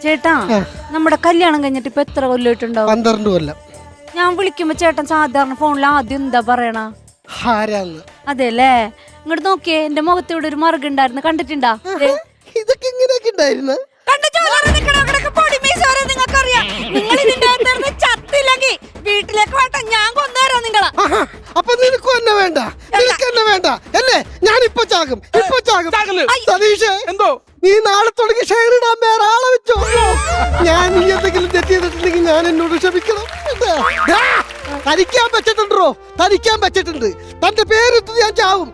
ചേട്ടാ നമ്മുടെ കല്യാണം കഴിഞ്ഞിട്ട് ഇപ്പൊ എത്ര കൊല്ലമായിട്ടുണ്ടാവും? 12 കൊല്ലം. ഞാൻ വിളിക്കുമ്പോ ചേട്ടൻ സാധാരണ ഫോണിൽ ആദ്യം എന്താ പറയണ? ആരാന്ന്? അതെല്ലേ. ഇങ്ങോട്ട് നോക്കിയേ, എന്റെ മുഖത്തൂടെ ഒരു മറുക ഉണ്ടായിരുന്നു, കണ്ടിട്ടുണ്ടാ? ഇതൊക്കെ ഇങ്ങനെയൊക്കെ ഉണ്ടായിരുന്നു. വീട്ടിലേക്ക് വേണ്ട, ഞാൻ കൊണ്ടുവരാം നിങ്ങളെ. അപ്പൊ നിനക്ക് എന്നെ വേണ്ട, നിനക്ക് എന്നെ വേണ്ട അല്ലേ? ഞാനിപ്പൊ ചാകും, ഇപ്പൊ ചാകും. സതീഷേ, എന്തോ നീ നാളെ തുടങ്ങി ഷെയർ ഇടാൻ വേറെ ആളെ വെച്ചോ. ഞാൻ നീ എന്തെങ്കിലും തെറ്റ് ചെയ്തിട്ടുണ്ടെങ്കിൽ ഞാൻ എന്നോട് ക്ഷമിക്കണം. തനിക്കാൻ പറ്റിട്ടുണ്ടോ? തനിക്കാൻ പറ്റിട്ടുണ്ട്. തന്റെ പേരിട്ട് ഞാൻ ചാവും.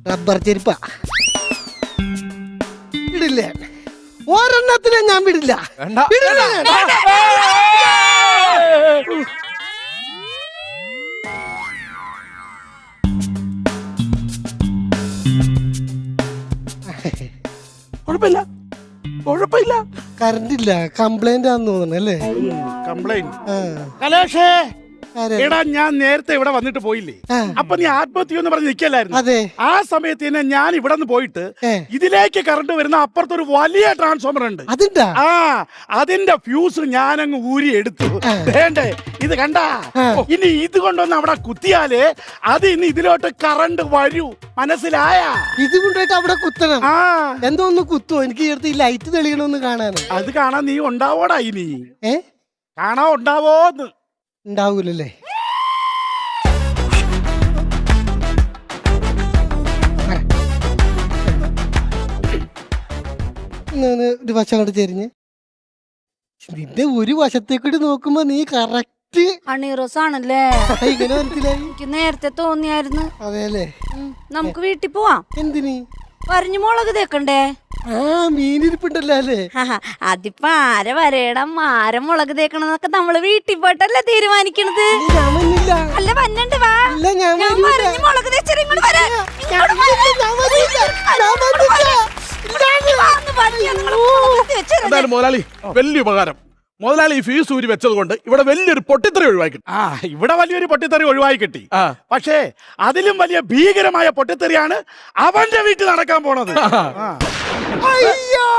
റബ്ബർ ചെരുപ്പ വിടില്ലേ? ഒരെണ്ണത്തിനെ ഞാൻ വിടില്ല. കുഴപ്പമില്ല, കുഴപ്പമില്ല. കറണ്ട് ഇല്ല, കംപ്ലൈന്റ് ആണെന്ന് തോന്നുന്നു അല്ലേ? കംപ്ലൈന്റ്. കലേഷേ, എടാ ഞാൻ നേരത്തെ ഇവിടെ വന്നിട്ട് പോയില്ലേ? അപ്പൊ നീ ആത്മഹത്യ എന്ന് പറഞ്ഞ് നിൽക്കല്ലായിരുന്നു? അതെ. ആ സമയത്ത് തന്നെ ഞാൻ ഇവിടെ നിന്ന് പോയിട്ട് ഇതിലേക്ക് കറണ്ട് വരുന്ന അപ്പുറത്തൊരു വലിയ ട്രാൻസ്ഫോമർ ഉണ്ട്. അതിന്റെ അതിന്റെ ഫ്യൂസ് ഞാനങ്ങ് ഊരി എടുത്തു. വേണ്ടേ, ഇത് കണ്ടാ? ഇനി ഇത് കൊണ്ടൊന്ന് അവിടെ കുത്തിയാലേ അത് ഇനി ഇതിലോട്ട് കറണ്ട് വരൂ. മനസ്സിലായ? ഇത് കൊണ്ടായിട്ട് അവിടെ കുത്തണം. എന്തോ ഒന്ന് കുത്തുവോ? എനിക്ക് ഈ ലൈറ്റ് തെളിയണമെന്ന് കാണാൻ. അത് കാണാൻ നീ ഉണ്ടാവോടാ? ഇനി കാണാൻ ഉണ്ടാവോന്ന്? ഉണ്ടാവൂലല്ലേ? ഒരു വശം കണ്ട് ചെരിഞ്ഞ് നിന്റെ ഒരു വശത്തേക്കൂടി നോക്കുമ്പോ നീ കറക്റ്റ് അണീറോസ് ആണല്ലേ? ഇങ്ങനെ മനസ്സിലായി. എനിക്ക് നേരത്തെ തോന്നിയായിരുന്നു. അതെല്ലേ? നമുക്ക് വീട്ടിൽ പോവാം. എന്തിന്? വരഞ്ഞു മുളക് തേക്കണ്ടേ? മീനിരിപ്പുണ്ടല്ലോ അല്ലേ? അതിപ്പോ ആരെ വരേണം, ആരെ മുളക് തേക്കണമെന്നൊക്കെ നമ്മള് വീട്ടിൽ പോയിട്ടല്ലേ തീരുമാനിക്കണത്. അല്ല വന്നണ്ട് വാ, ഞാൻ വരഞ്ഞു മുളക് തേച്ചിട്ട് ഇങ്ങോട്ട് വരാം. എന്തായാലും മുതലാളി വലിയ ഉപകാരം. മുതലാളി ഫീസ് ഊരി വെച്ചത് കൊണ്ട് ഇവിടെ വലിയൊരു പൊട്ടിത്തെറി ഒഴിവാക്കി കിട്ടി. ഇവിടെ വലിയൊരു പൊട്ടിത്തെറി ഒഴിവായി കിട്ടി. പക്ഷേ അതിലും വലിയ ഭീകരമായ പൊട്ടിത്തെറിയാണ് അവന്റെ വീട്ടിൽ നടക്കാൻ പോണത്. അയ്യോ!